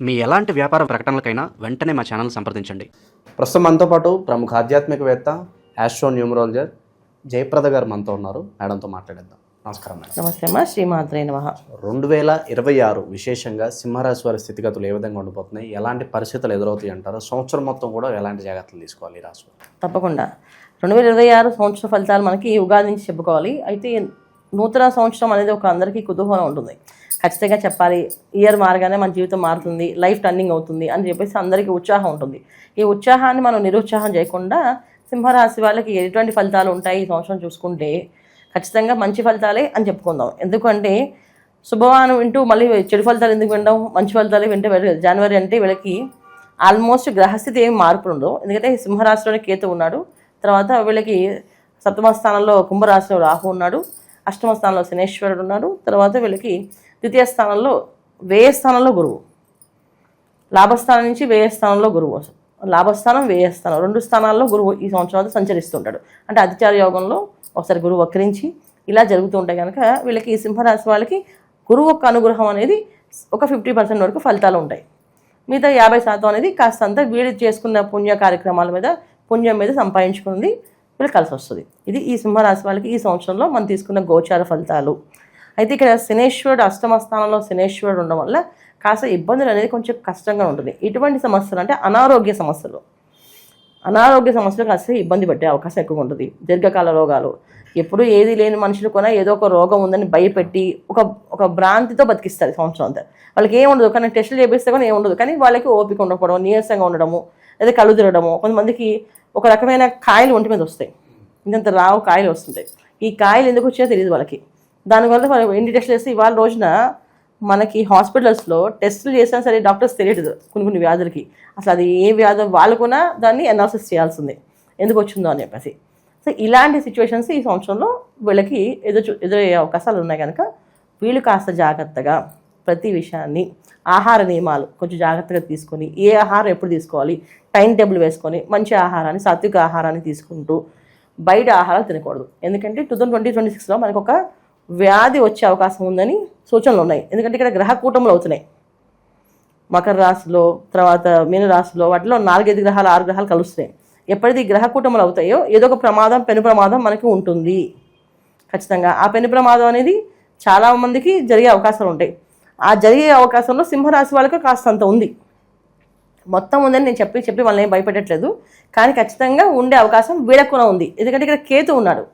మీ ఎలాంటి వ్యాపార ప్రకటనలకైనా వెంటనే మా ఛానల్ సంప్రదించండి. ప్రస్తుతం మనతో పాటు ప్రముఖ ఆధ్యాత్మికవేత్త ఆస్ట్రో న్యూమరాలజర్ జయప్రద గారు మనతో ఉన్నారు. మేడంతో మాట్లాడేద్దాం. నమస్కారం మేడం. నమస్తే అమ్మా. శ్రీమాత్రే నమః. 2026 విశేషంగా సింహరాశి వారి స్థితిగతులు ఏ విధంగా ఉండిపోతున్నాయి, ఎలాంటి పరిస్థితులు ఎదురవుతాయి అంటారు? సంవత్సరం మొత్తం కూడా ఎలాంటి జాగ్రత్తలు తీసుకోవాలి ఈ రాశి? తప్పకుండా 2026 సంవత్సర ఫలితాలు మనకి ఉగాది నుంచి చెప్పుకోవాలి. అయితే నూతన సంవత్సరం అనేది ఒక అందరికీ కుతూహలం ఉంటుంది. ఖచ్చితంగా చెప్పాలి, ఇయర్ మారగానే మన జీవితం మారుతుంది, లైఫ్ టర్నింగ్ అవుతుంది అని చెప్పేసి అందరికీ ఉత్సాహం ఉంటుంది. ఈ ఉత్సాహాన్ని మనం నిరుత్సాహం చేయకుండా సింహరాశి వాళ్ళకి ఎటువంటి ఫలితాలు ఉంటాయి ఈ సంవత్సరం చూసుకుంటే ఖచ్చితంగా మంచి ఫలితాలే అని చెప్పుకుందాం. ఎందుకంటే శుభవాను వింటూ మళ్ళీ చెడు ఫలితాలు ఎందుకు వినడం, మంచి ఫలితాలు వింటే జనవరి అంటే వీళ్ళకి ఆల్మోస్ట్ గ్రహస్థితి ఏమి మార్పులు ఉండవు. ఎందుకంటే సింహరాశిలోనే కేతు ఉన్నాడు, తర్వాత వీళ్ళకి సప్తమ స్థానంలో కుంభరాశిలో రాహు ఉన్నాడు, అష్టమ స్థానంలో శనేశ్వరుడు ఉన్నాడు, తర్వాత వీళ్ళకి ద్వితీయ స్థానంలో వ్యయ స్థానంలో గురువు, లాభస్థానం నుంచి వ్యయ స్థానంలో గురువు, లాభస్థానం వ్యయ స్థానం రెండు స్థానాల్లో గురువు ఈ సంవత్సరాలు సంచరిస్తుంటాడు. అంటే అతిచార యోగంలో ఒకసారి గురువు వక్రించి ఇలా జరుగుతూ ఉంటాయి కనుక వీళ్ళకి సింహరాశి వాళ్ళకి గురువు యొక్క అనుగ్రహం అనేది ఒక 50% వరకు ఫలితాలు ఉంటాయి. మిగతా 50% అనేది కాస్తంత వీళ్ళు చేసుకున్న పుణ్య కార్యక్రమాల మీద పుణ్యం మీద సంపాదించుకుంది వీళ్ళు కలిసి వస్తుంది. ఇది ఈ సింహరాశి వాళ్ళకి ఈ సంవత్సరంలో మనం తీసుకున్న గోచార ఫలితాలు. అయితే ఇక్కడ శనేశ్వరుడు అష్టమ స్థానంలో శనేశ్వరుడు ఉండడం వల్ల కాస్త ఇబ్బందులు అనేది కొంచెం కష్టంగా ఉంటుంది. ఇటువంటి సమస్యలు అంటే అనారోగ్య సమస్యలు కాస్త ఇబ్బంది పెట్టే అవకాశం ఎక్కువ ఉంటుంది. దీర్ఘకాల రోగాలు, ఎప్పుడు ఏది లేని మనుషులు కూడా ఏదో ఒక రోగం ఉందని భయపెట్టి ఒక భ్రాంతితో బతికిస్తారు సంవత్సరం అంతా. వాళ్ళకి ఏముండదు, కానీ టెస్టులు చేపిస్తే కూడా ఏముండదు, కానీ వాళ్ళకి ఓపిక ఉండకపోవడం, నీరసంగా ఉండడము, లేదా కళ్ళు తిరగడము, కొంతమందికి ఒక రకమైన కాయలు ఒంటి మీద వస్తాయి, ఇంత రావు కాయలు వస్తుంటాయి. ఈ కాయలు ఎందుకు వచ్చాయో తెలియదు వాళ్ళకి. దానివల్ల వాళ్ళు ఎన్ని టెస్టులు చేస్తే ఇవాళ రోజున మనకి హాస్పిటల్స్లో టెస్టులు చేసినా సరే డాక్టర్స్ తెలియదు కొన్ని వ్యాధులకి అసలు అది ఏ వ్యాధి, వాళ్ళు కూడా దాన్ని అనాలిసిస్ చేయాల్సిందే ఎందుకు వచ్చిందో అని చెప్పేసి. సో ఇలాంటి సిచ్యువేషన్స్ ఈ సంవత్సరంలో వీళ్ళకి ఎదురయ్యే అవకాశాలు ఉన్నాయి కనుక వీళ్ళు కాస్త జాగ్రత్తగా ప్రతి విషయాన్ని ఆహార నియమాలు కొంచెం జాగ్రత్తగా తీసుకొని ఏ ఆహారం ఎప్పుడు తీసుకోవాలి టైం టేబుల్ వేసుకొని మంచి ఆహారాన్ని సాత్విక ఆహారాన్ని తీసుకుంటూ బయట ఆహారాలు తినకూడదు. ఎందుకంటే 2026లో మనకు ఒక వ్యాధి వచ్చే అవకాశం ఉందని సూచనలు ఉన్నాయి. ఎందుకంటే ఇక్కడ గ్రహ కూటములు అవుతున్నాయి. మకర రాశిలో, తర్వాత మీన రాశిలో, వాటిలో 4-5 గ్రహాలు 6 గ్రహాలు కలుస్తున్నాయి. ఎప్పుడైతే ఈ గ్రహ కూటములు అవుతాయో ఏదో ఒక ప్రమాదం, పెను ప్రమాదం మనకి ఉంటుంది ఖచ్చితంగా. ఆ పెను ప్రమాదం అనేది చాలా మందికి జరిగే అవకాశాలు ఉంటాయి. ఆ జరిగే అవకాశంలో సింహరాశి వాళ్ళకి కాస్తంత ఉంది, మొత్తం ఉందని నేను చెప్పి వాళ్ళని ఏం భయపెట్టట్లేదు, కానీ ఖచ్చితంగా ఉండే అవకాశం వీళ్ళకు కూడా ఉంది. ఎందుకంటే ఇక్కడ కేతు ఉన్నాడు.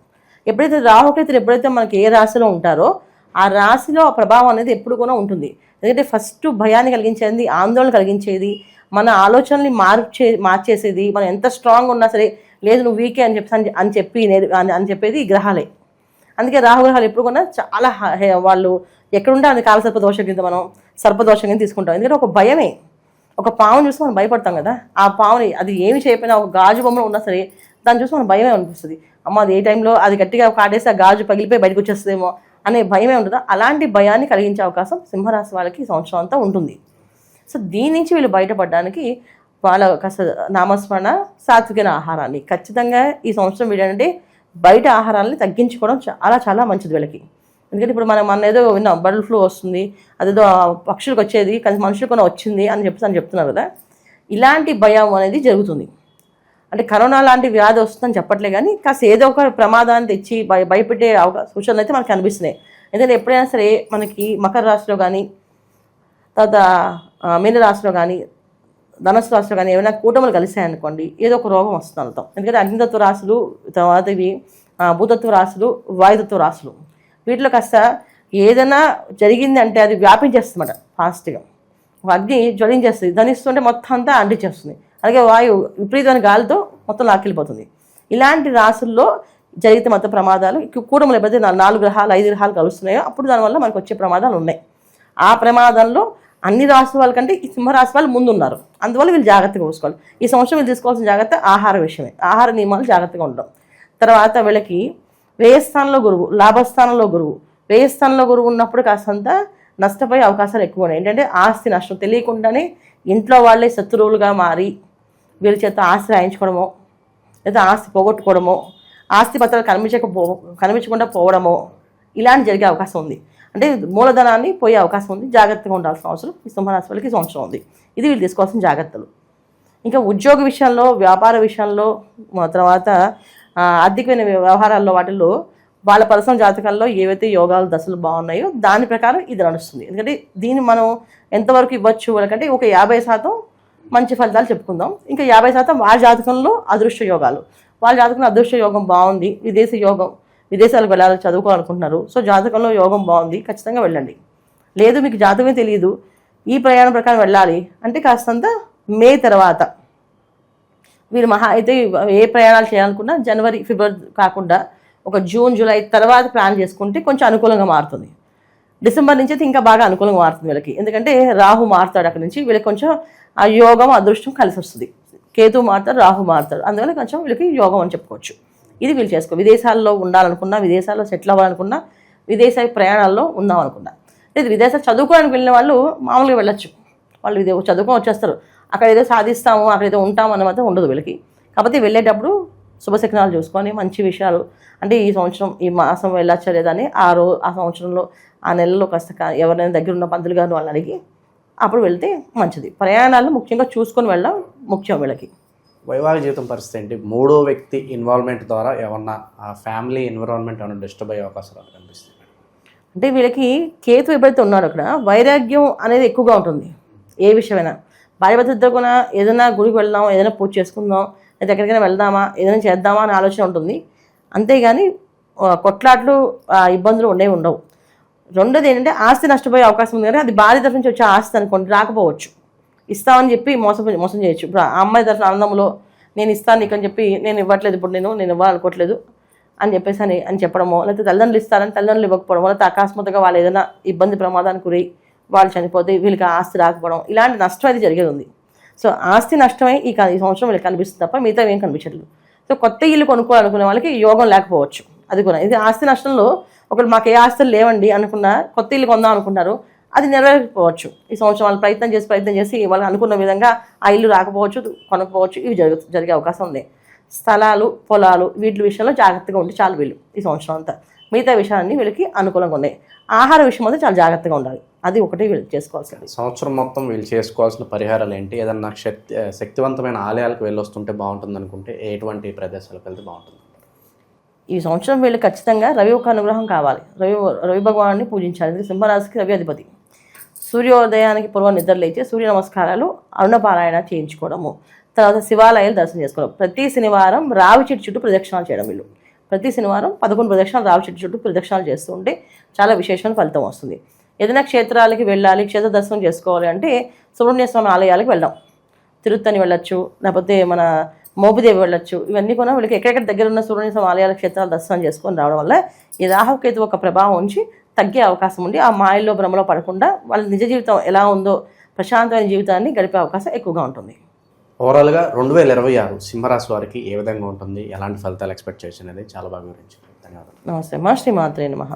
ఎప్పుడైతే రాహుకేతులు ఎప్పుడైతే మనకి ఏ రాశిలో ఉంటారో ఆ రాశిలో ఆ ప్రభావం అనేది ఎప్పుడు కూడా ఉంటుంది. ఎందుకంటే ఫస్ట్ భయాన్ని కలిగించేది, ఆందోళన కలిగించేది, మన ఆలోచనల్ని మార్చేసేది, మనం ఎంత స్ట్రాంగ్ ఉన్నా సరే లేదు నువ్వు వీకే అని చెప్పేది ఈ గ్రహాలే. అందుకే రాహుగ్రహాలు ఎప్పుడు కూడా చాలా వాళ్ళు ఎక్కడుంటే అది కాలసర్పదోషం కింద మనం సర్పదోషం కింద తీసుకుంటాం. ఎందుకంటే ఒక భయమే, ఒక పావును చూసి మనం భయపడతాం కదా, ఆ పావుని అది ఏమి చేయకపోయినా ఒక గాజు బొమ్మలో ఉన్నా సరే దాన్ని చూసి మనం భయమే అనిపిస్తుంది. అమ్మ అది ఏ టైంలో అది గట్టిగా కాటేసి ఆ గాజు పగిలిపోయి బయటకు వచ్చేస్తుందేమో అనే భయమే ఉంటుందా. అలాంటి భయాన్ని కలిగించే అవకాశం సింహరాశి వాళ్ళకి ఈ సంవత్సరం అంతా ఉంటుంది. సో దీని నుంచి వీళ్ళు బయటపడడానికి వాళ్ళ కాస్త నామస్మరణ, సాత్విక ఆహారాన్ని ఖచ్చితంగా ఈ సంవత్సరం వీళ్ళంటే బయట ఆహారాన్ని తగ్గించుకోవడం చాలా చాలా మంచిది వీళ్ళకి. ఎందుకంటే ఇప్పుడు మన ఏదో విన్నాం బర్డ్ ఫ్లూ వస్తుంది, అదేదో పక్షులకు వచ్చేది కానీ మనుషులకు కూడా వచ్చింది అని చెప్తున్నారు కదా. ఇలాంటి భయం అనేది జరుగుతుంది. అంటే కరోనా లాంటి వ్యాధి వస్తుందని చెప్పట్లే, కానీ కాస్త ఏదో ఒక ప్రమాదాన్ని తెచ్చి భయపెట్టే సూచనలు అయితే మనకు కనిపిస్తున్నాయి. ఎందుకంటే ఎప్పుడైనా సరే మనకి మకర రాశిలో కానీ, తర్వాత మీన రాశిలో కానీ, ధనుసు రాశిలో కానీ ఏమైనా కూటములు కలిసాయనుకోండి ఏదో ఒక రోగం వస్తుంది అర్థం. ఎందుకంటే అగ్నితత్వ రాశులు, తర్వాత ఇవి భూతత్వ రాశులు, వాయుతత్వ రాశులు, వీటిలో కాస్త ఏదైనా జరిగింది అంటే అది వ్యాపించేస్తుందన్నమాట ఫాస్ట్గా. అగ్ని జ్వలించేస్తుంది, ధనిస్తుంటే మొత్తం అంతా అంటించేస్తుంది. అలాగే వాయువు విపరీతమైన గాలితో మొత్తం లాక్కెళ్ళిపోతుంది. ఇలాంటి రాశుల్లో జరిగితే మొత్తం ప్రమాదాలు కూటములు ఎప్పుడైతే 4 గ్రహాలు 5 గ్రహాలు కలుస్తున్నాయో అప్పుడు దానివల్ల మనకు వచ్చే ప్రమాదాలు ఉన్నాయి. ఆ ప్రమాదంలో అన్ని రాశి వాళ్ళకంటే ఈ సింహరాశి వాళ్ళు ముందున్నారు. అందువల్ల వీళ్ళు జాగ్రత్తగా చూసుకోవాలి. ఈ సంవత్సరం వీళ్ళు తీసుకోవాల్సిన జాగ్రత్త ఆహార విషయమే, ఆహార నియమాలు జాగ్రత్తగా ఉండడం. తర్వాత వీళ్ళకి వ్యయస్థానంలో గురువు, లాభస్థానంలో గురువు, వ్యయస్థానంలో గురువు ఉన్నప్పుడు కాస్తంత నష్టపోయే అవకాశాలు ఎక్కువ ఉన్నాయి. ఏంటంటే ఆస్తి నష్టం, తెలియకుండానే ఇంట్లో వాళ్ళే శత్రువులుగా మారి వీళ్ళ చేత ఆస్తి రాయించుకోవడమో, లేదా ఆస్తి పోగొట్టుకోవడమో, ఆస్తి పత్రాలు కనిపించకుండా పోవడమో ఇలాంటి జరిగే అవకాశం ఉంది. అంటే మూలధనాన్ని పోయే అవకాశం ఉంది. జాగ్రత్తగా ఉండాల్సిన అవసరం ఈ సింహరాశి వాళ్ళకి ఈ సంవత్సరం ఉంది. ఇది వీళ్ళు తీసుకోవాల్సిన జాగ్రత్తలు. ఇంకా ఉద్యోగ విషయంలో, వ్యాపార విషయంలో, తర్వాత ఆర్థికమైన వ్యవహారాల్లో వాటిల్లో వాళ్ళ పర్సనల్ జాతకాల్లో ఏవైతే యోగాలు దశలు బాగున్నాయో దాని ప్రకారం ఇది నడుస్తుంది. ఎందుకంటే దీన్ని మనం ఎంతవరకు ఇవ్వచ్చు వాళ్ళకంటే ఒక 50% మంచి ఫలితాలు చెప్పుకుందాం. ఇంకా 50% వాళ్ళ జాతకంలో అదృష్ట యోగాలు. వాళ్ళ జాతకంలో అదృష్ట యోగం బాగుంది, విదేశీ యోగం, విదేశాలకు వెళ్ళాలి చదువుకోవాలనుకుంటున్నారు, సో జాతకంలో యోగం బాగుంది, ఖచ్చితంగా వెళ్ళండి. లేదు మీకు జాతకమే తెలియదు, ఈ ప్రయాణం ప్రకారం వెళ్ళాలి అంటే కాస్తంత మే తర్వాత వీరు మహా అయితే ఏ ప్రయాణాలు చేయాలనుకున్నా జనవరి ఫిబ్రవరి కాకుండా ఒక జూన్ జూలై తర్వాత ప్లాన్ చేసుకుంటే కొంచెం అనుకూలంగా మారుతుంది. డిసెంబర్ నుంచి అయితే ఇంకా బాగా అనుకూలంగా మారుతుంది వీళ్ళకి. ఎందుకంటే రాహు మారుతాడు అక్కడి నుంచి, వీళ్ళకి కొంచెం ఆ యోగం అదృష్టం కలిసి వస్తుంది. కేతు మారుతాడు, రాహు మారుతాడు, అందువల్ల కొంచెం వీళ్ళకి యోగం అని చెప్పుకోవచ్చు. ఇది వీళ్ళు చేసుకో. విదేశాల్లో ఉండాలనుకున్నా, విదేశాల్లో సెటిల్ అవ్వాలనుకున్నా, విదేశ ప్రయాణాల్లో ఉందాం అనుకున్నా, లేదు విదేశాలు చదువుకోవడానికి వెళ్ళిన వాళ్ళు మామూలుగా వెళ్ళొచ్చు. వాళ్ళు ఇదే చదువుకొని వచ్చేస్తారు, అక్కడ ఏదో సాధిస్తాము, అక్కడ ఏదో ఉంటాము అన్న మాత్రం ఉండదు వీళ్ళకి. కాకపోతే వెళ్ళేటప్పుడు శుభశకనాలు చూసుకొని మంచి విషయాలు, అంటే ఈ సంవత్సరం ఈ మాసం వెళ్ళొచ్చా లేదని ఆ సంవత్సరంలో ఆ నెలలో కాస్త ఎవరైనా దగ్గర ఉన్న పంతులు గారు వాళ్ళని అడిగి అప్పుడు వెళ్తే మంచిది. ప్రయాణాలు ముఖ్యంగా చూసుకొని వెళ్ళడం ముఖ్యం వీళ్ళకి. వైవాహిక జీవితం పరిస్థితి ఏంటి? మూడో వ్యక్తి ఇన్వాల్వ్మెంట్ ద్వారా ఏమన్నా ఫ్యామిలీ ఎన్విరాన్మెంట్ ఏమైనా డిస్టర్బ్ అయ్యే అవకాశాలు కనిపిస్తుంది? అంటే వీళ్ళకి కేతు ఎప్పుడైతే ఉన్నాడో అక్కడ వైరాగ్యం అనేది ఎక్కువగా ఉంటుంది. ఏ విషయమైనా భార్యాభర్తలతో కూడా ఏదైనా గుడికి వెళ్దాం, ఏదైనా పూజ చేసుకుందాం, లేదా ఎక్కడికైనా వెళ్దామా, ఏదైనా చేద్దామా అనే ఆలోచన ఉంటుంది. అంతేగాని కొట్లాట్లు ఇబ్బందులు ఉండవు. రెండోది ఏంటంటే ఆస్తి నష్టపోయే అవకాశం ఉంది. కానీ అది భార్య తరఫు నుంచి వచ్చే ఆస్తి అనుకోండి, రాకపోవచ్చు. ఇస్తామని చెప్పి మోసం చేయొచ్చు. ఇప్పుడు ఆ అమ్మాయి తరఫున ఆనందంలో నేను ఇస్తాను నీకు అని చెప్పి నేను ఇవ్వట్లేదు, ఇప్పుడు నేను ఇవ్వాలనుకోవట్లేదు అని చెప్పేసి అని చెప్పడమో, లేకపోతే తల్లిదండ్రులు ఇస్తారని తల్లిదండ్రులు ఇవ్వకపోవడమో, లేకపోతే అకస్మాత్తుగా వాళ్ళు ఏదైనా ఇబ్బంది ప్రమాదానికి గురై వాళ్ళు చనిపోతే వీళ్ళకి ఆస్తి రాకపోవడం, ఇలాంటి నష్టం అయితే జరిగేది ఉంది. సో ఆస్తి నష్టమై ఈ సంవత్సరం వీళ్ళకి కనిపిస్తుంది తప్ప మిగతా ఏం కనిపించట్లేదు. సో కొత్త ఇల్లు కొనుక్కోవాలనుకునే వాళ్ళకి యోగం లేకపోవచ్చు. అది కూడా ఇది ఆస్తి నష్టంలో ఒకరు మాకు ఏ ఆస్తులు లేవండి అనుకున్నా, కొత్త ఇల్లు కొందాం అనుకుంటారు, అది నెరవేరకపోవచ్చు. ఈ సంవత్సరం వాళ్ళు ప్రయత్నం చేసి వాళ్ళు అనుకున్న విధంగా ఆ ఇల్లు రాకపోవచ్చు, కొనకపోవచ్చు. ఇవి జరిగే అవకాశం ఉంది. స్థలాలు, పొలాలు వీటి విషయంలో జాగ్రత్తగా ఉంటే చాలు వీళ్ళు ఈ సంవత్సరం అంతా. మిగతా విషయాలన్నీ వీళ్ళకి అనుకూలంగా ఉన్నాయి. ఆహార విషయం అయితే చాలా జాగ్రత్తగా ఉండాలి. అది ఒకటి వీళ్ళు చేసుకోవాల్సింది. సంవత్సరం మొత్తం వీళ్ళు చేసుకోవాల్సిన పరిహారాలు ఏంటి? ఏదన్నా శక్తివంతమైన ఆలయాలకు వెళ్ళొస్తుంటే బాగుంటుంది అనుకుంటే ఎటువంటి ప్రదేశాలకు వెళ్తే బాగుంటుంది? ఈ సంవత్సరం వీళ్ళు ఖచ్చితంగా రవి ఒక అనుగ్రహం కావాలి. రవి భగవాన్ని పూజించాలి. సింహరాశికి రవి అధిపతి. సూర్యోదయానికి పూర్వ నిద్ర లేచి సూర్య నమస్కారాలు, అరుణపారాయణ చేయించుకోవడము, తర్వాత శివాలయాలు దర్శనం చేసుకోవడం. ప్రతి శనివారం రావి చెట్టు చుట్టూ ప్రదక్షిణాలు చేయడం. వీళ్ళు ప్రతి శనివారం 11 ప్రదక్షిణాలు రావి చెట్టు చుట్టూ ప్రదక్షిణాలు చేస్తూ ఉంటే చాలా విశేషమైన ఫలితం వస్తుంది. ఏదైనా క్షేత్రాలకి వెళ్ళాలి, క్షేత్ర దర్శనం చేసుకోవాలి అంటే సుబ్రహ్మణ్య స్వామి ఆలయాలకు వెళ్దాం. తిరుత్తని వెళ్ళొచ్చు, లేకపోతే మన మోపిదేవి వెళ్ళొచ్చు. ఇవన్నీ కూడా వీళ్ళకి ఎక్కడెక్కడ దగ్గర ఉన్న సుబ్రహ్మణ్య స్వామి ఆలయాల క్షేత్రాలు దర్శనం చేసుకొని రావడం వల్ల ఈ రాహుకేతు ఒక ప్రభావం ఉంచి తగ్గే అవకాశం ఉండి ఆ మాయల్లో భ్రమలో పడకుండా వాళ్ళ నిజ జీవితం ఎలా ఉందో ప్రశాంతమైన జీవితాన్ని గడిపే అవకాశం ఎక్కువగా ఉంటుంది. ఓవరాల్గా 2026 సింహరాశి వారికి ఏ విధంగా ఉంటుంది, ఎలాంటి ఫలితాలు ఎక్స్పెక్ట్ చేయొచ్చు అనేది చాలా బాగా వివరించారు. ధన్యవాదాలు. నమస్తే మా శ్రీమాత్రే నమః.